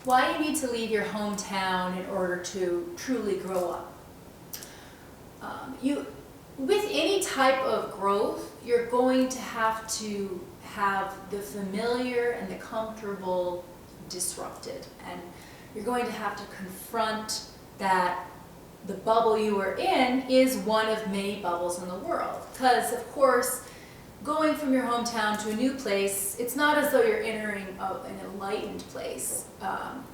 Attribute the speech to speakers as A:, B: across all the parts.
A: why you need to leave your hometown in order to truly grow up. With any type of growth, you're going to have the familiar and the comfortable disrupted, and you're going to have to confront that the bubble you are in is one of many bubbles in the world. Because of course, going from your hometown to a new place, it's not as though you're entering an enlightened place.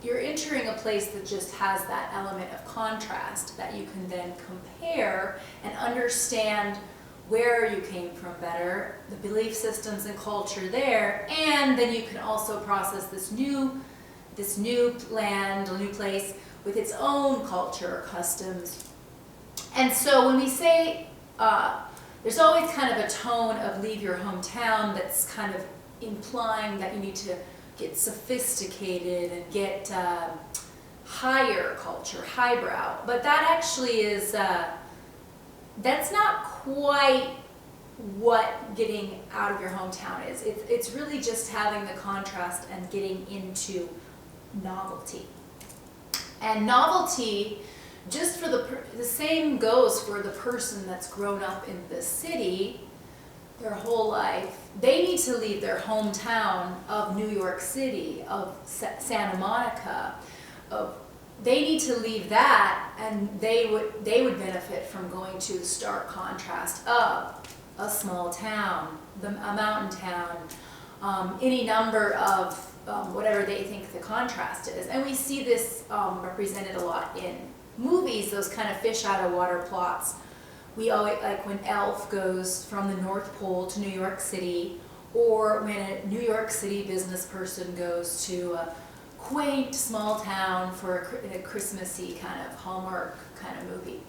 A: You're entering a place that just has that element of contrast that you can then compare and understand where you came from better, the belief systems and culture there, and then you can also process this new land, a new place with its own culture, customs. And so when we say, there's always kind of a tone of leave your hometown that's kind of implying that you need to get sophisticated and get higher culture, highbrow. But that actually is, that's not quite what getting out of your hometown is. It's really just having the contrast and getting into novelty. And novelty, just for the same goes for the person that's grown up in the city their whole life. They need to leave their hometown of New York City, of Santa Monica, they need to leave that, and they would benefit from going to the stark contrast of a small town, a mountain town, any number of whatever they think the contrast is. And we see this represented a lot in movies, those kind of fish out of water plots. We always, like when Elf goes from the North Pole to New York City, or when a New York City business person goes to a quaint small town for a Christmassy kind of Hallmark kind of movie.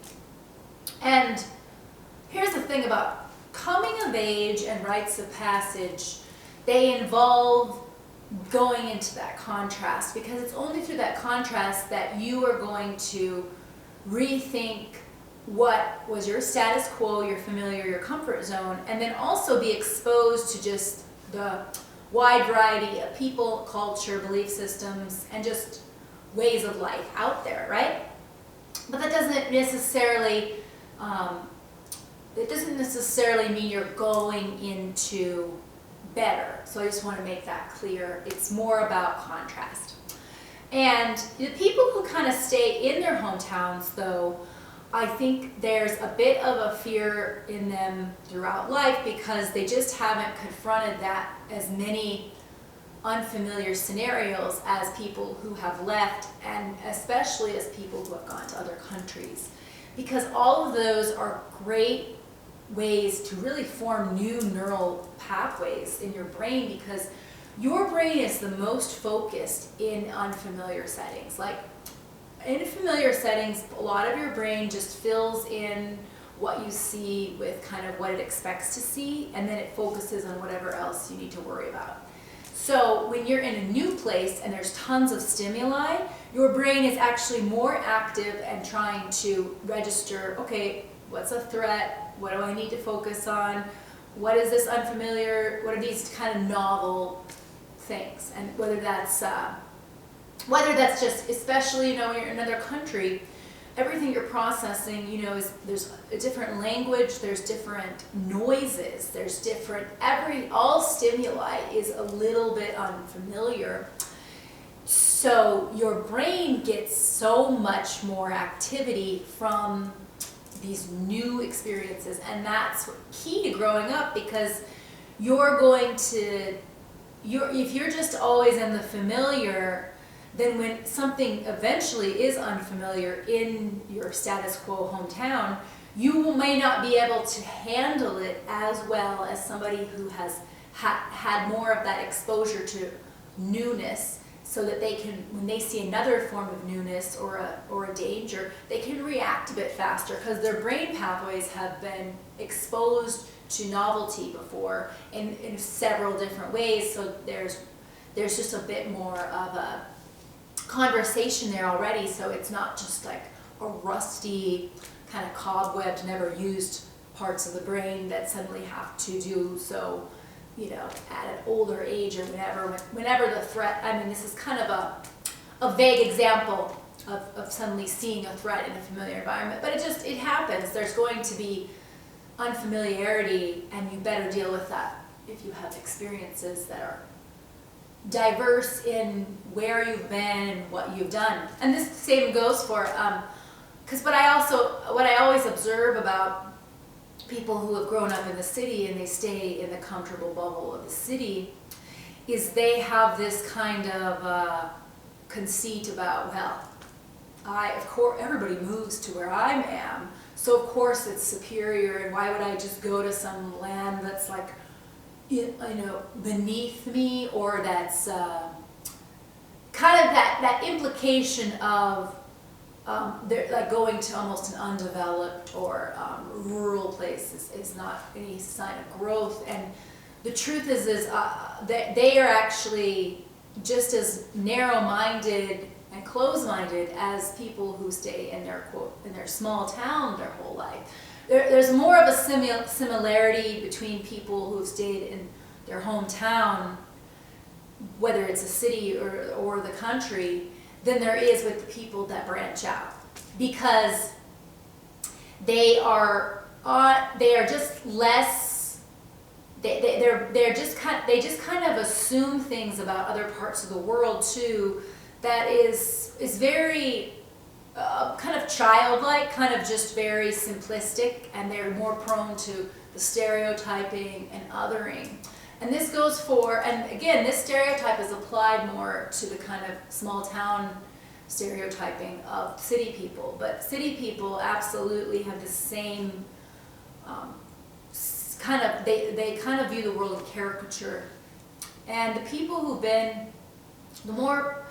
A: And here's the thing about coming of age and rites of passage, they involve going into that contrast, because it's only through that contrast that you are going to rethink what was your status quo, your familiar, your comfort zone, and then also be exposed to just the wide variety of people, culture, belief systems, and just ways of life out there, right? But that doesn't necessarily mean you're going into better. So I just want to make that clear. It's more about contrast. And the people who kind of stay in their hometowns, though, I think there's a bit of a fear in them throughout life, because they just haven't confronted that as many unfamiliar scenarios as people who have left, and especially as people who have gone to other countries. Because all of those are great ways to really form new neural pathways in your brain, because your brain is the most focused in unfamiliar settings. Like, in familiar settings, a lot of your brain just fills in what you see with kind of what it expects to see, and then it focuses on whatever else you need to worry about. So when you're in a new place and there's tons of stimuli, your brain is actually more active and trying to register, okay, what's a threat? What do I need to focus on? What is this unfamiliar? What are these kind of novel things? And whether that's just, especially, when you're in another country, everything you're processing, there's a different language, there's different noises, there's different, all stimuli is a little bit unfamiliar. So your brain gets so much more activity from these new experiences, and that's key to growing up, because if you're just always in the familiar, then when something eventually is unfamiliar in your status quo hometown, you may not be able to handle it as well as somebody who has had more of that exposure to newness, so that they can, when they see another form of newness or a danger, they can react a bit faster, because their brain pathways have been exposed to novelty before in several different ways. So there's just a bit more of a conversation there already, so it's not just like a rusty kind of cobwebbed, never used parts of the brain that suddenly have to do so, at an older age or whenever the threat. I mean, this is kind of a vague example of suddenly seeing a threat in a familiar environment, but it happens. There's going to be unfamiliarity, and you better deal with that if you have experiences that are diverse in where you've been and what you've done. And this same goes for, because what I always observe about people who have grown up in the city and they stay in the comfortable bubble of the city is they have this kind of conceit about, well, of course, everybody moves to where I am, so of course it's superior, and why would I just go to some land that's like, beneath me, or that's kind of that implication of they're like going to almost an undeveloped or rural place is not any sign of growth. And the truth is that they are actually just as narrow-minded and closed-minded as people who stay in their small town their whole life. There's more of a similarity between people who've stayed in their hometown, whether it's a city or the country, than there is with the people that branch out, because they just less. They just kind of assume things about other parts of the world too. That is very kind of childlike, kind of just very simplistic, and they're more prone to the stereotyping and othering. And this goes for, and again, this stereotype is applied more to the kind of small town stereotyping of city people. But city people absolutely have the same they kind of view the world in caricature. And the people who've been, the more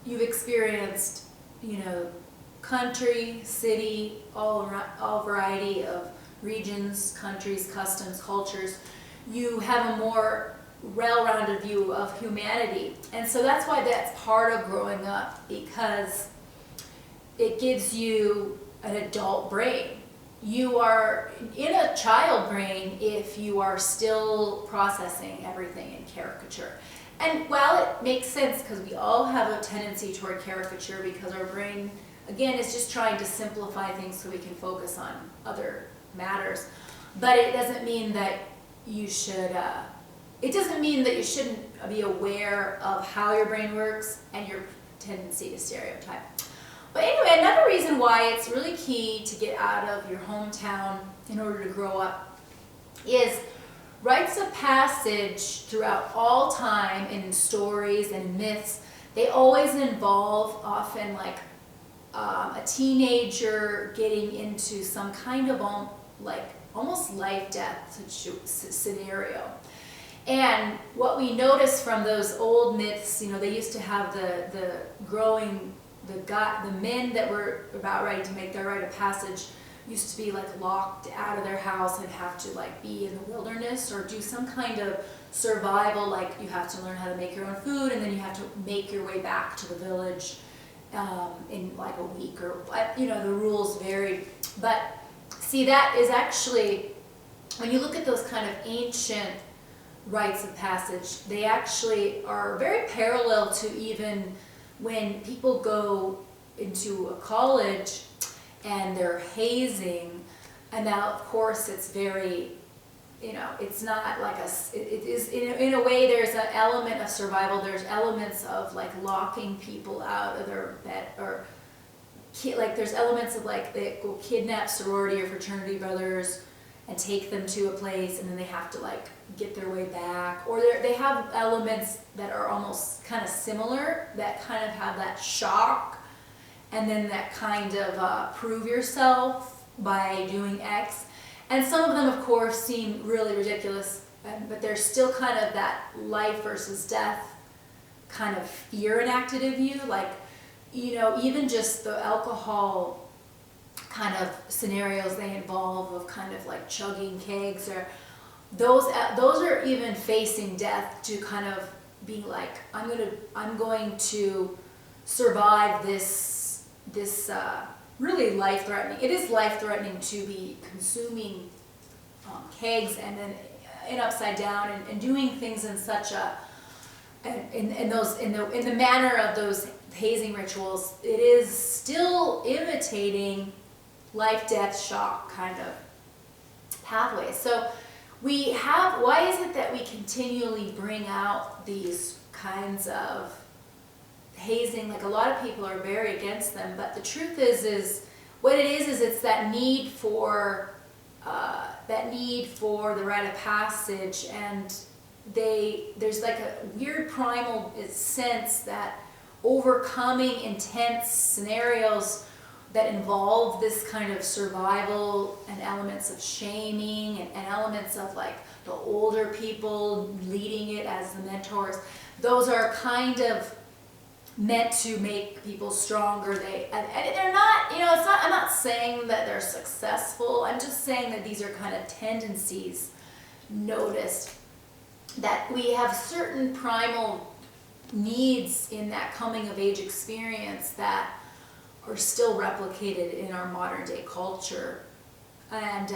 A: you've experienced, country, city, all variety of regions, countries, customs, cultures, you have a more well-rounded view of humanity. And so that's why that's part of growing up, because it gives you an adult brain. You are in a child brain if you are still processing everything in caricature. And while it makes sense, because we all have a tendency toward caricature, because our brain, again, is just trying to simplify things so we can focus on other matters. But it doesn't mean that you should, it doesn't mean that you shouldn't be aware of how your brain works and your tendency to stereotype. But anyway, another reason why it's really key to get out of your hometown in order to grow up is rites of passage throughout all time, in stories and myths. They always involve often like a teenager getting into some kind of almost life-death scenario. And what we notice from those old myths, they used to have the men that were about ready to make their rite of passage used to be like locked out of their house and have to like be in the wilderness or do some kind of survival, like you have to learn how to make your own food, and then you have to make your way back to the village in like a week, or the rules varied. But see, that is actually, when you look at those kind of ancient rites of passage, they actually are very parallel to even when people go into a college and they're hazing. And now, of course, it's very, it's not like it is, in a way, there's an element of survival. There's elements of like locking people out of their bed, or there's elements of like they will kidnap sorority or fraternity brothers and take them to a place, and then they have to like get their way back. Or they have elements that are almost kind of similar, that kind of have that shock, and then that kind of prove yourself by doing X. And some of them, of course, seem really ridiculous, but there's still kind of that life versus death kind of fear enacted of you. Like, even just the alcohol kind of scenarios they involve of kind of like chugging kegs, or those are even facing death, to kind of be like, I'm going to survive this really life-threatening. It is life-threatening to be consuming kegs and then in upside down and doing things in such a in the manner of those hazing rituals, it is still imitating life, death, shock kind of pathways. So why is it that we continually bring out these kinds of hazing? Like, a lot of people are very against them, but the truth is what it is it's that need for the rite of passage, and there's like a weird primal sense that overcoming intense scenarios that involve this kind of survival and elements of shaming and elements of like the older people leading it as the mentors, those are kind of meant to make people stronger. And they're not, I'm not saying that they're successful. I'm just saying that these are kind of tendencies noticed, that we have certain primal needs in that coming of age experience that are still replicated in our modern day culture. And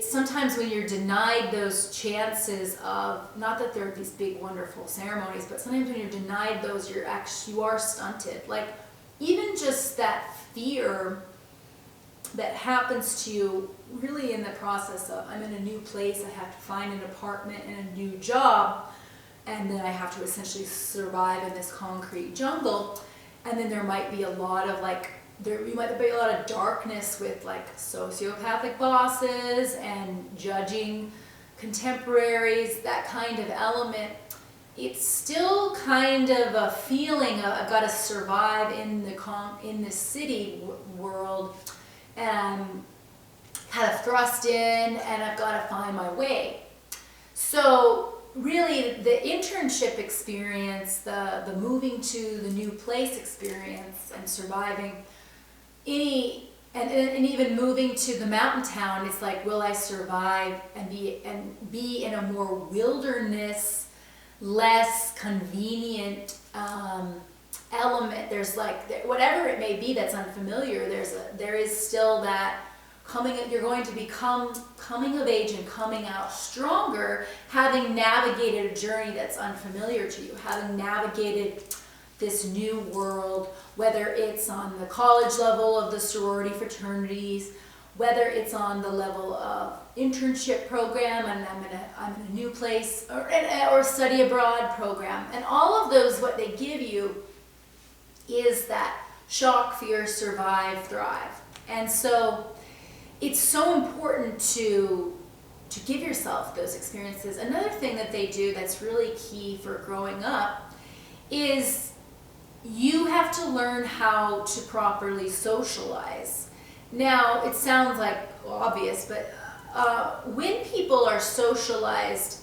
A: sometimes when you're denied those chances of, not that there are these big wonderful ceremonies, but sometimes when you're denied those, you are stunted. Like, even just that fear that happens to you really in the process of, I'm in a new place, I have to find an apartment and a new job, and then I have to essentially survive in this concrete jungle. And then there might be a lot of a lot of darkness with like sociopathic bosses and judging contemporaries, that kind of element. It's still kind of a feeling of, I've got to survive in the city world, and I'm kind of thrust in, and I've got to find my way. So really, the internship experience, the moving to the new place experience, and surviving and even moving to the mountain town, it's like, will I survive and be in a more wilderness, less convenient element? There's like, whatever it may be that's unfamiliar, there is still that you're going to become coming of age and coming out stronger, having navigated a journey that's unfamiliar to you, having navigated this new world, whether it's on the college level of the sorority fraternities, whether it's on the level of internship program, and I'm in a new place, or study abroad program. And all of those, what they give you is that shock, fear, survive, thrive. And so it's so important to give yourself those experiences. Another thing that they do that's really key for growing up is you have to learn how to properly socialize. Now, it sounds like obvious, but when people are socialized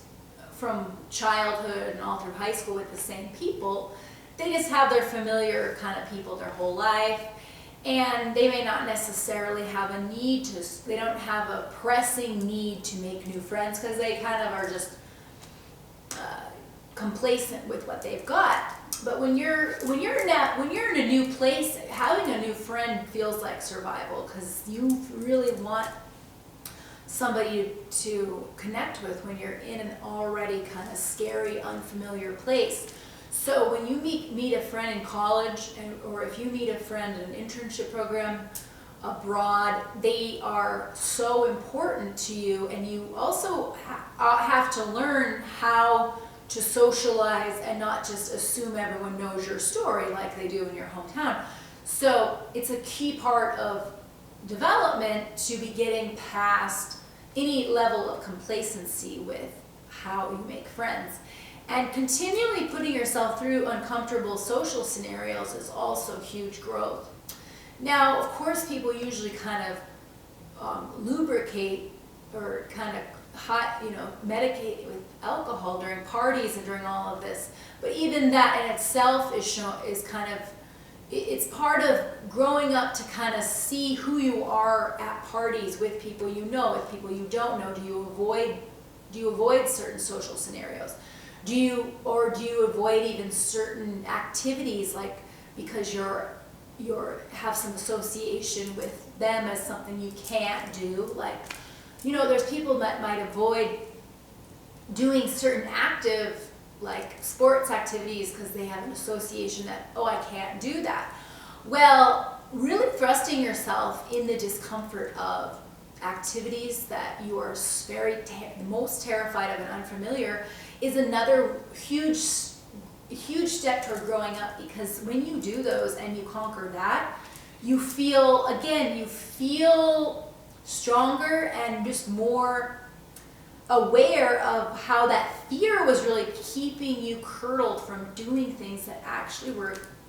A: from childhood and all through high school with the same people, they just have their familiar kind of people their whole life. And they may not necessarily have they don't have a pressing need to make new friends, because they kind of are just complacent with what they've got. But when you're in a new place, having a new friend feels like survival, because you really want somebody to connect with when you're in an already kind of scary, unfamiliar place. So when you meet a friend in college, or if you meet a friend in an internship program abroad, they are so important to you, and you also have to learn how to socialize and not just assume everyone knows your story like they do in your hometown. So it's a key part of development to be getting past any level of complacency with how you make friends. And continually putting yourself through uncomfortable social scenarios is also huge growth. Now, of course, people usually kind of lubricate or kind of medicate with alcohol during parties and during all of this. But even that in itself it's part of growing up to kind of see who you are at parties with people you know, with people you don't know. Do you avoid certain social scenarios? Do you avoid even certain activities, like because you have some association with them as something you can't do? Like, there's people that might avoid doing certain active like sports activities because they have an association that, oh, I can't do that. Well, really thrusting yourself in the discomfort of activities that you are the most terrified of and unfamiliar is another huge step toward growing up, because when you do those and you conquer that, you feel stronger and just more aware of how that fear was really keeping you curled from doing things that actually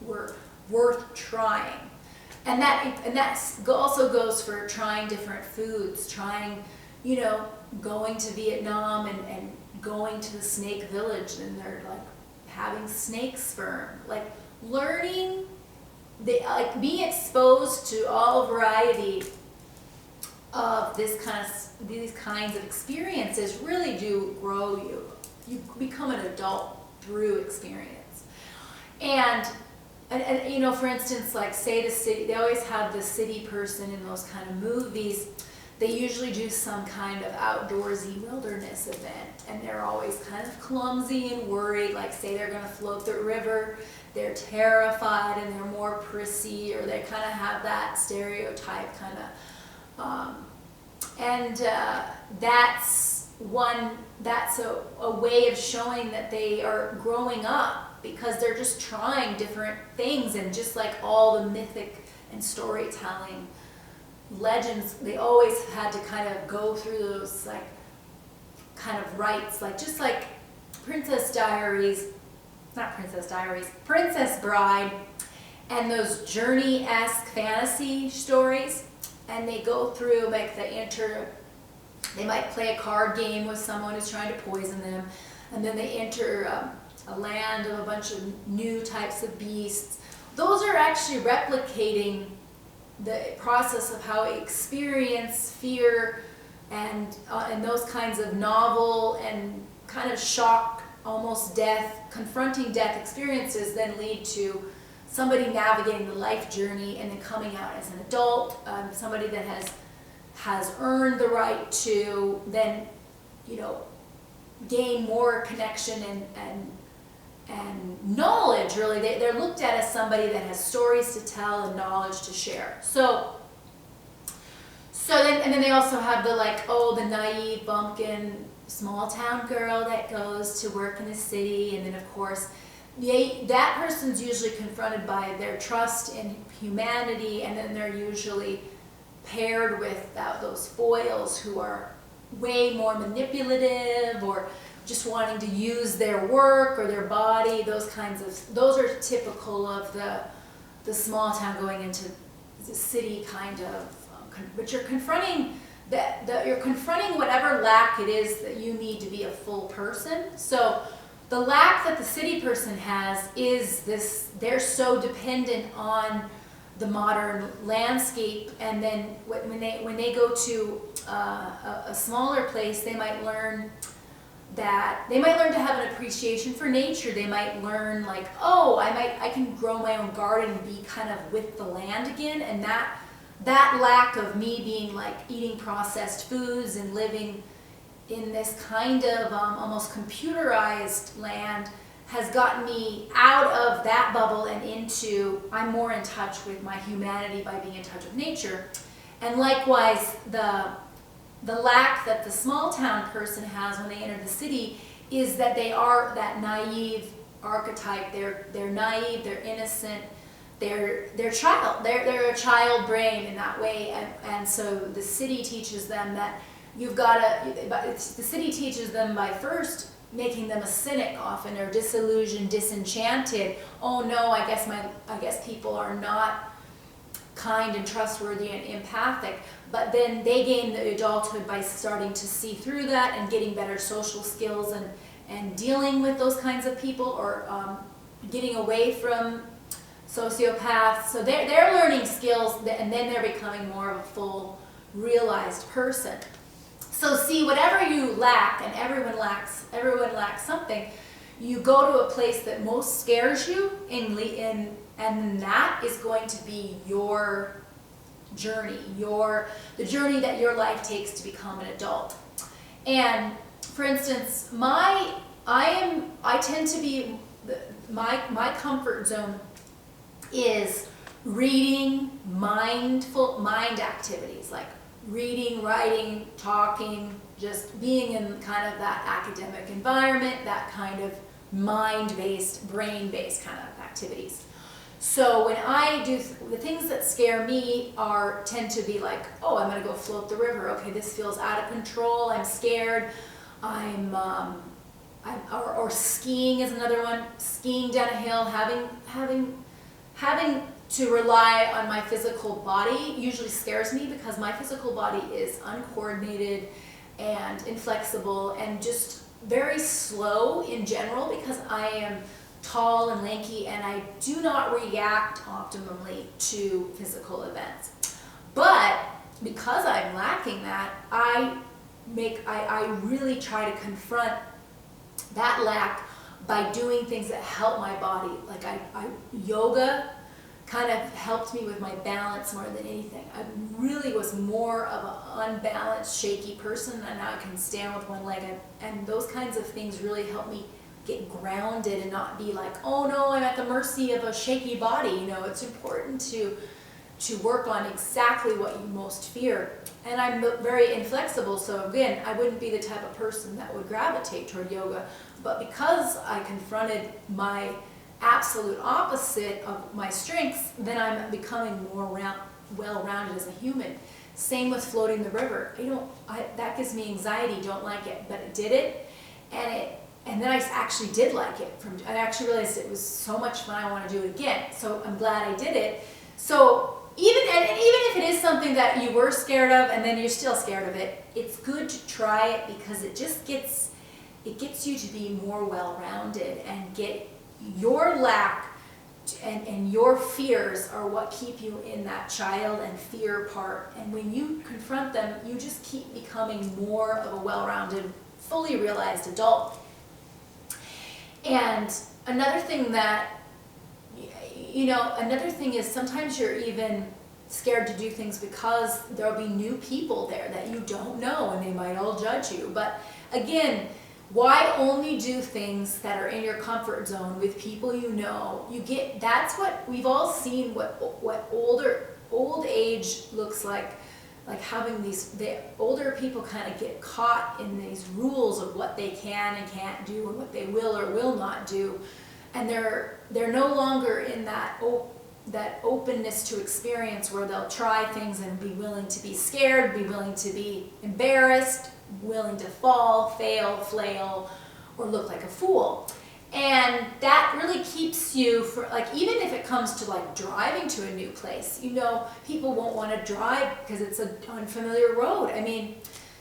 A: were worth trying. And that also goes for trying different foods, trying, going to Vietnam and going to the snake village, and they're like having snake sperm, like learning, being exposed to all variety of these kinds of experiences really do grow you. You become an adult through experience. And for instance, like say the city, they always have the city person in those kind of movies. They usually do some kind of outdoorsy wilderness event, and they're always kind of clumsy and worried, like say they're going to float the river, they're terrified and they're more prissy, or they kind of have that stereotype kind of, that's a way of showing that they are growing up, because they're just trying different things. And just like all the mythic and storytelling legends, they always had to kind of go through those like kind of rites, like just like Princess Bride, and those journey-esque fantasy stories. And they go through, like they might play a card game with someone who's trying to poison them, and then they enter a land of a bunch of new types of beasts. Those are actually replicating the process of how we experience fear and those kinds of novel and kind of shock, almost death, confronting death experiences then lead to somebody navigating the life journey and then coming out as an adult, somebody that has earned the right to then, gain more connection and knowledge. Really, they're looked at as somebody that has stories to tell and knowledge to share. Then they also have the naive bumpkin small town girl that goes to work in the city, and then of course that person's usually confronted by their trust in humanity, and then they're usually paired with those foils who are way more manipulative or just wanting to use their work or their body. Those are typical of the small town going into the city kind of, but you're confronting you're confronting whatever lack it is that you need to be a full person. So the lack that the city person has is this: they're so dependent on the modern landscape, and then when they go to a smaller place, they might learn to have an appreciation for nature. They might learn I can grow my own garden and be kind of with the land again, and that lack of me being eating processed foods and living in this kind of almost computerized land has gotten me out of that bubble and into, I'm more in touch with my humanity by being in touch with nature. And likewise, the lack that the small town person has when they enter the city is that they are that naive archetype. They're naive, they're innocent, they're a child brain in that way, and so the city teaches them that the city teaches them by first making them a cynic often, or disillusioned, disenchanted. Oh no, I guess people are not kind and trustworthy and empathic. But then they gain the adulthood by starting to see through that and getting better social skills and dealing with those kinds of people, or getting away from sociopaths. So they're learning skills, and then they're becoming more of a full realized person. So see, whatever you lack, and everyone lacks something, you go to a place that most scares you, and that is going to be your journey, the journey that your life takes to become an adult. And for instance, my I tend to be, my comfort zone is reading mind activities, like reading, writing, talking, just being in kind of that academic environment, that kind of mind-based, brain-based kind of activities. So when I do, the things that scare me tend to be like, oh, I'm gonna go float the river. Okay, this feels out of control. I'm scared. Or skiing is another one. Skiing down a hill, having to rely on my physical body usually scares me, because my physical body is uncoordinated and inflexible and just very slow in general, because I am tall and lanky and I do not react optimally to physical events. But because I'm lacking that, I really try to confront that lack by doing things that help my body. Like yoga kind of helped me with my balance more than anything. I really was more of an unbalanced, shaky person, and now I can stand with one leg, and those kinds of things really help me get grounded and not be like, oh no, I'm at the mercy of a shaky body. You know, it's important to work on exactly what you most fear. And I'm very inflexible, so again, I wouldn't be the type of person that would gravitate toward yoga. But because I confronted my absolute opposite of my strengths, then I'm becoming more well-rounded as a human. Same with floating the river. That gives me anxiety, don't like it, but I did it, and then I actually did like it. I actually realized it was so much fun, I want to do it again. So I'm glad I did it. So even if it is something that you were scared of and then you're still scared of it, it's good to try it, because it gets you to be more well-rounded and get your lack and your fears are what keep you in that child and fear part. And when you confront them, you just keep becoming more of a well-rounded, fully realized adult. And another thing is sometimes you're even scared to do things because there'll be new people there that you don't know and they might all judge you. But again, why only do things that are in your comfort zone with people you know? That's what we've all seen, what old age looks like having the older people kind of get caught in these rules of what they can and can't do and what they will or will not do. And they're no longer in that openness to experience where they'll try things and be willing to be scared, be willing to be embarrassed, willing to fall, fail, flail, or look like a fool. And that really keeps you even if it comes to driving to a new place, people won't want to drive because it's an unfamiliar road.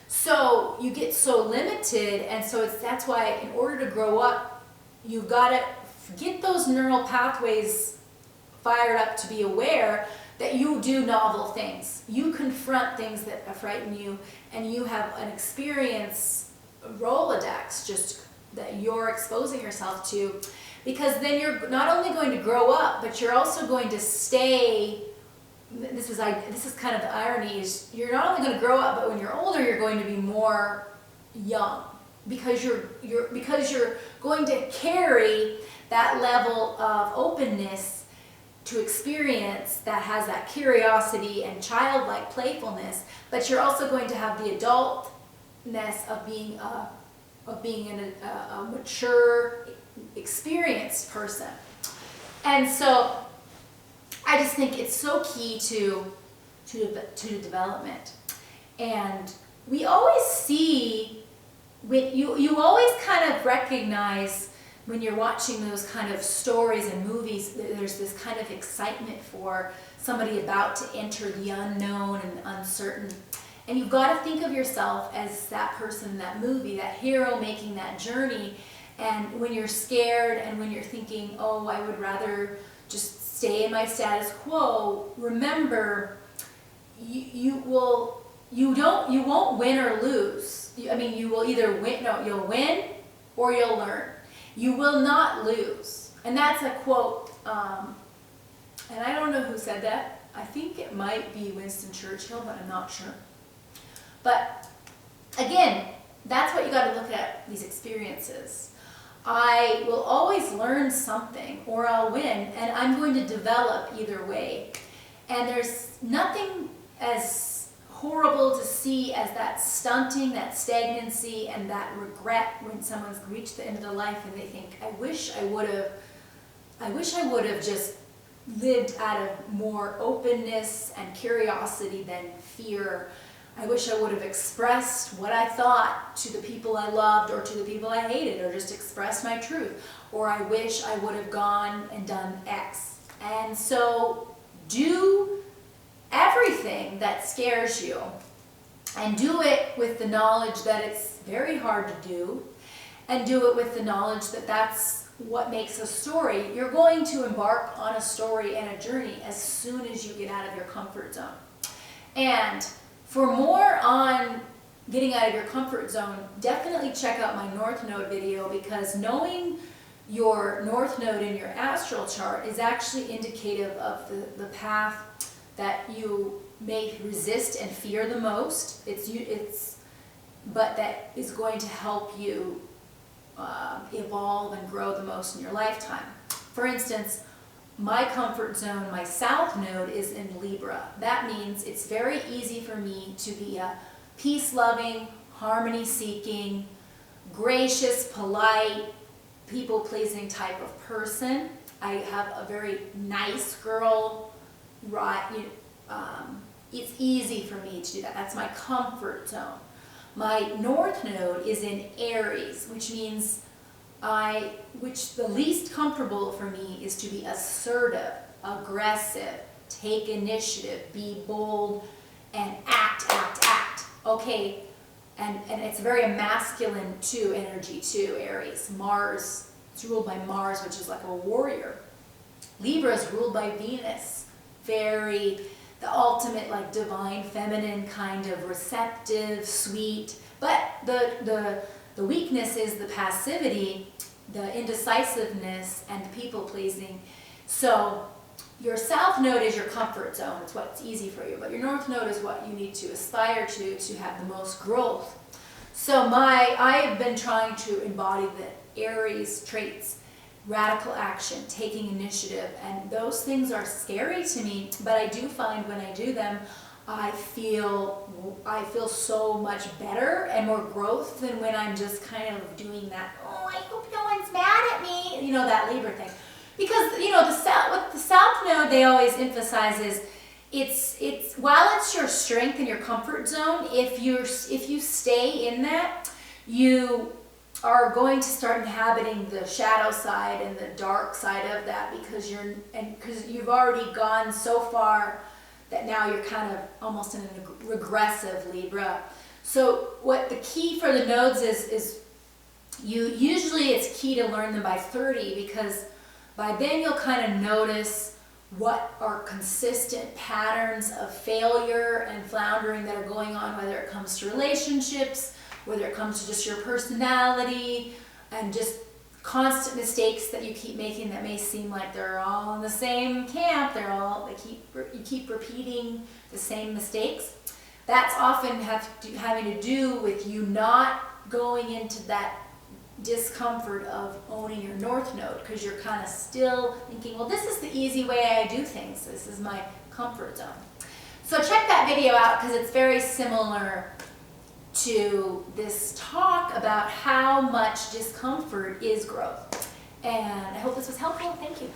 A: So you get so limited, and so that's why in order to grow up, you've got to get those neural pathways fired up to be aware that you do novel things. You confront things that frighten you, and you have an experience Rolodex just that you're exposing yourself to, because then you're not only going to grow up, but you're also going to stay. This is kind of the irony, is you're not only going to grow up, but when you're older, you're going to be more young, because you're going to carry that level of openness to experience that has that curiosity and childlike playfulness, but you're also going to have the adultness of being a mature, experienced person. And so I just think it's so key to development. And we always see, you always kind of recognize when you're watching those kind of stories and movies, there's this kind of excitement for somebody about to enter the unknown and the uncertain. And you've got to think of yourself as that person in that movie, that hero making that journey. And when you're scared and when you're thinking, oh, I would rather just stay in my status quo, remember, you won't win or lose. You will either win, you'll win or you'll learn. You will not lose. And that's a quote, and I don't know who said that. I think it might be Winston Churchill, but I'm not sure. But again, that's what you got to look at, these experiences. I will always learn something, or I'll win, and I'm going to develop either way. And there's nothing as horrible to see as that stunting, that stagnancy, and that regret when someone's reached the end of their life and they think, I wish I would have just lived out of more openness and curiosity than fear. I wish I would have expressed what I thought to the people I loved or to the people I hated, or just expressed my truth. Or I wish I would have gone and done X. And so do everything that scares you, and do it with the knowledge that it's very hard to do, and do it with the knowledge that that's what makes a story. You're going to embark on a story and a journey as soon as you get out of your comfort zone. And for more on getting out of your comfort zone, definitely check out my North Node video, because knowing your North Node in your astral chart is actually indicative of the path that you may resist and fear the most. But that is going to help you evolve and grow the most in your lifetime. For instance, my comfort zone, my South Node, is in Libra. That means it's very easy for me to be a peace-loving, harmony-seeking, gracious, polite, people-pleasing type of person. I have a very nice girl, right? It's easy for me to do that. That's my comfort zone. My North Node is in Aries, which means the least comfortable for me is to be assertive, aggressive, take initiative, be bold, and act. Okay, and it's very masculine energy too, Aries. Mars, it's ruled by Mars, which is like a warrior. Libra is ruled by Venus, the ultimate like divine feminine kind of receptive, sweet. But the weakness is the passivity, the indecisiveness, and the people pleasing. So your South Node is your comfort zone. It's what's easy for you. But your North Node is what you need to aspire to have the most growth. So I have been trying to embody the Aries traits: radical action, taking initiative, and those things are scary to me, but I do find when I do them, I feel so much better and more growth than when I'm just kind of doing that, oh, I hope no one's mad at me, that Libra thing. Because, what the South Node, they always emphasize is, it's while it's your strength and your comfort zone, if you stay in that, you are going to start inhabiting the shadow side and the dark side of that, because you've already gone so far that now you're kind of almost in a regressive Libra. So what the key for the nodes is usually it's key to learn them by 30, because by then you'll kind of notice what are consistent patterns of failure and floundering that are going on, whether it comes to relationships, whether it comes to just your personality, and just constant mistakes that you keep making that may seem like they're all in the same camp. You keep repeating the same mistakes. That's often having to do with you not going into that discomfort of owning your North Node, because you're kind of still thinking, well, this is the easy way I do things. This is my comfort zone. So check that video out, because it's very similar to this talk about how much discomfort is growth. And I hope this was helpful. Thank you.